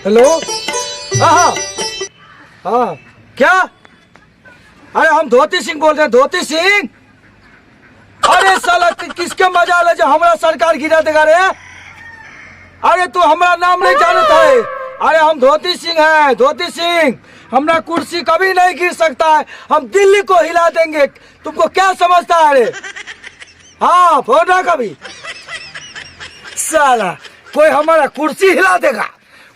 Hello. हाँ हाँ क्या? अरे हम धोती सिंह बोल रहे हैं। धोती सिंह? अरे साला किसके मजाल है जो हमारा सरकार गिरा देगा रे? अरे तू हमारा नाम नहीं जानता है। अरे हम धोती सिंह हैं, धोती सिंह। हमारा कुर्सी कभी नहीं गिर सकता है। हम दिल्ली को हिला देंगे। तुमको क्या समझता है रे? हाँ फोड़ा कभी साला कोई हमारा कुर्सी हिला देगा?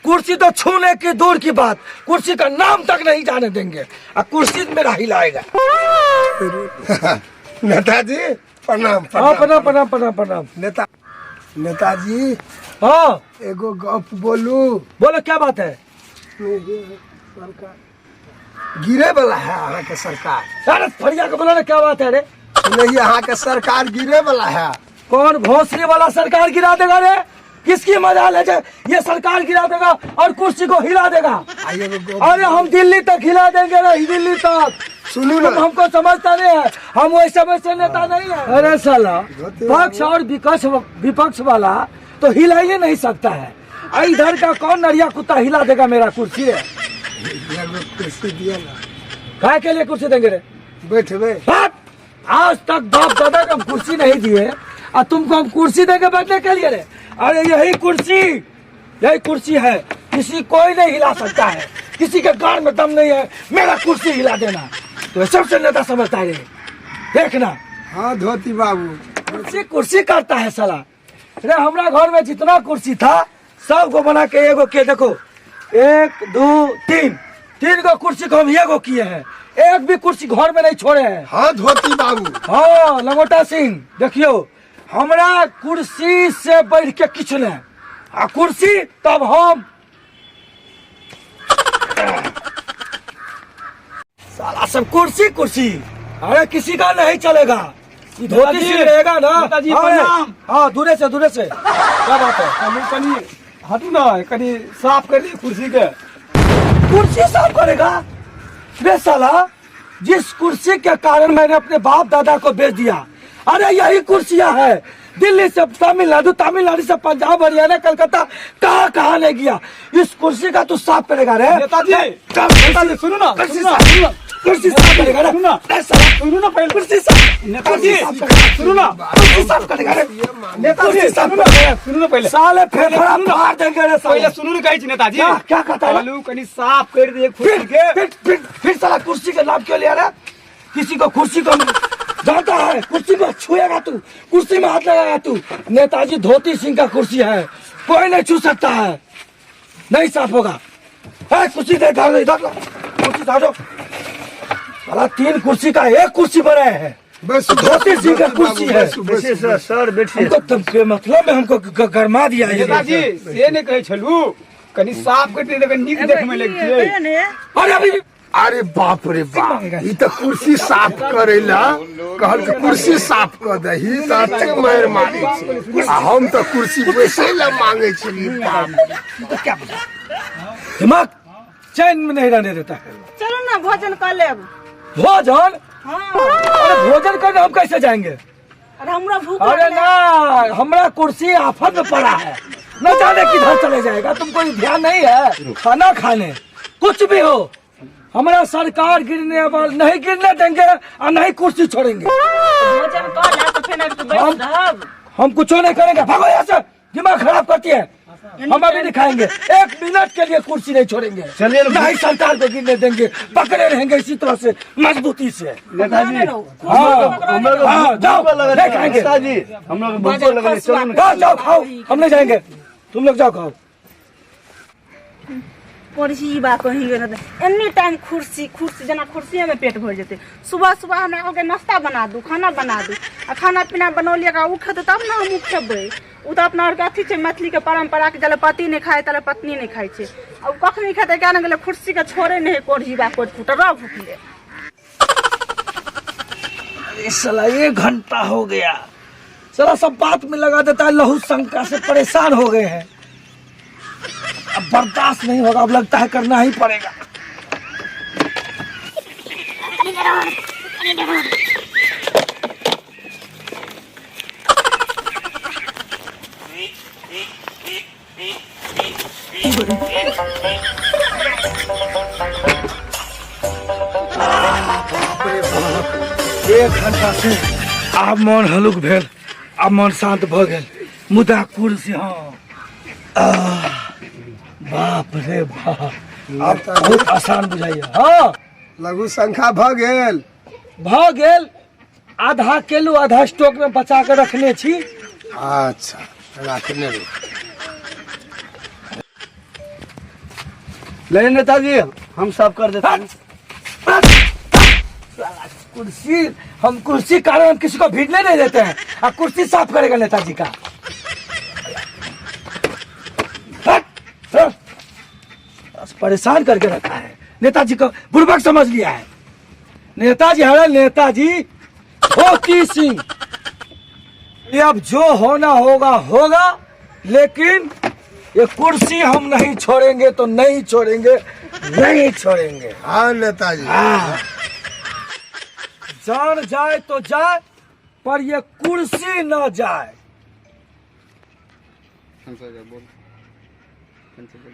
कुर्सी तो छूने की दूर की बात, कुर्सी का नाम तक नहीं जाने देंगे। और कुर्सी मेरा हिलाएगा। नेताजी प्रणाम। हाँ प्रणाम प्रणाम प्रणाम प्रणाम। नेताजी हाँ एगो गप बोलू। बोलो क्या बात है? सरकार गिरे वाला है अहाँ के सरकार। अरे फरिया को बोलो ना क्या बात है रे? नहीं अहाँ के सरकार गिरे वाला है। कौन भोसड़ी वाला सरकार गिरा देगा रे? किसकी मजाल है जो ये सरकार गिरा देगा और कुर्सी को हिला देगा? अरे हम दिल्ली तक हिला देंगे ना, दिल्ली तक। सुनू ना, हमको समझता नहीं है, हम वैसे वैसे नेता नहीं है। अरे साला पक्ष और विपक्ष वाला तो हिला ही नहीं सकता है। इधर का कौन नरिया कुत्ता हिला देगा मेरा कुर्सी है? कुर्सी दिया ना, काय के लिए कुर्सी देंगे रे? बैठे। आज तक बाप दादा को हम कुर्सी नहीं दिए और तुमको हम कुर्सी देके बैठने के लिए रे? अरे यही कुर्सी है, किसी कोई नहीं हिला सकता है। किसी के गाड़ में दम नहीं है मेरा कुर्सी हिला देना। तो सबसे नेता समझता है देखना। हाँ धोती बाबू कुर्सी करता है साला। अरे हमारा घर में जितना कुर्सी था सबको बना के एगो के देखो, 1 2 3 गो कुर्सी को हम एगो किए हैं। एक भी कुर्सी घर में नहीं छोड़े हैं। हाँ धोती बाबू। हाँ लंगोटा सिंह देखियो, हमरा कुर्सी से बैठ के किछ नहीं। आ कुर्सी तब हम साला सब कुर्सी। अरे किसी का नहीं चलेगा। धोती सिंह रहेगा ना। हाँ दूरे से क्या बात है? कनी हटू ना, कनी साफ कर दी कुर्सी के। कुर्सी साफ करेगा? बे साला जिस कुर्सी के कारण मैंने अपने बाप दादा को बेच दिया, अरे यही कुर्सियां है। दिल्ली से तमिलनाडु से पंजाब हरियाणा कलकत्ता कहाँ ले गया। इस कुर्सी का तू साफ करेगा रे? नेताजी सुनो ना, कुर्सी साफ करेगा रे? सुनो ना पहले। कुर्सी साफ नेताजी सुनो ना, कुर्सी साफ करेगा रे? नेताजी सुनो ना पहले। साले फेफड़ा फाड़ देंगे रे साले। पहले सुनो ना कहीं नेताजी क्या कहता है? आलू कनी साफ कर दिए कुर्सी के। फिर साला कुर्सी का नाम क्यों लिया रे? किसी को कुर्सी को जानता है? कुर्सी को छुएगा तू, कुर्सी में हाथ लगाएगा तू। नेताजी धोती सिंह का कुर्सी है, कोई नहीं छू सकता है। नहीं साफ होगा। कुर्सी दे कुर्सी दो। साला 3 कुर्सी का 1 कुर्सी बनाए हैं। बस धोती सिंह का कुर्सी है। सर बैठिए। हमको मतलब में हमको गरमा दिया है। नेताजी से ने कहे छलू कनी साफ कर दे, नीक देख में लगे। अरे बाप रे बाप, ये तो कुर्सी साफ करेला कहल के कुर्सी साफ कर दही तो अच्छे मार मारे। हम तो कुर्सी वैसे ला मांगे छली। तो क्या पता दिमाग चैन में नहीं रहने देता है। चलो ना भोजन कर ले। भोजन? हाँ। अरे भोजन करने हम कैसे जाएंगे? अरे हमरा भूख अरे ना, हमारा कुर्सी आफत में पड़ा है, न जाने किधर चले जाएगा। तुमको ध्यान नहीं है? खाना खाने कुछ भी हो, हमारा सरकार गिरने वाला नहीं गिरने देंगे और नहीं कुर्सी छोड़ेंगे। भोजन कर ले तो फिर एक बैठ रहब। हम कुछ नहीं करेंगे। भागो यहाँ से, दिमाग खराब करती है। हम अभी दिखाएंगे, 1 मिनट के लिए कुर्सी नहीं छोड़ेंगे। चलिए नहीं सरकार को गिरने देंगे, पकड़े रहेंगे इसी तरह से मजबूती से। नेताजी हाँ जाओ, नहीं खाएंगे। हम लोग भूख लगे, चलो ना। जाओ खाओ, हम नहीं जाएंगे, तुम लोग जाओ खाओ। कुर्सी बा कहीं गए एनी टाइम कुर्सी जना कुर्सी में पेट भर जेते। सुबह हमरा के नाश्ता बना दू, खाना बना दू, आ खाना पीना बनौलिए का उ खेते तब ना हम खेबै। उ तो अपना और के अथी छै, मैथिली के परंपरा के जले पति नहीं खाए तले पत्नी नहीं खाए छै। अब कखनी खेते क्या गेले कुर्सी के छोड़े नहीं कोढ़ी बा कोट फुटरा भूखले। अरे साला 1 घंटा हो गया, साला सब बात में लगा देता है। लहू शंका से परेशान हो गए हैं, अब बर्दाश्त नहीं होगा। अब लगता है करना ही पड़ेगा। 1 घंटा से आब मन हलुक भेल, आब मन शांत भ गेल। मुदा कुर्सी बाप रे बाप, अब बहुत आसान बुझाइए। हाँ लघु संख्या भ गेल। आधा केलू, आधा स्टॉक में बचा के रखने छी। अच्छा रखने रहो। ले नेताजी, हम सब कर देते हैं। कुर्सी, हम कुर्सी कारण हम किसी को भीड़ने नहीं देते हैं। अब कुर्सी साफ करेगा नेताजी का। बस परेशान करके रखा है नेताजी को, बुड़बक समझ लिया है। नेताजी है नेताजी धोती सिंह। ये अब जो होना होगा होगा, लेकिन ये कुर्सी हम नहीं छोड़ेंगे तो नहीं छोड़ेंगे, नहीं छोड़ेंगे। हाँ नेताजी। हाँ। जान जाए तो जाए, पर ये कुर्सी न जाए।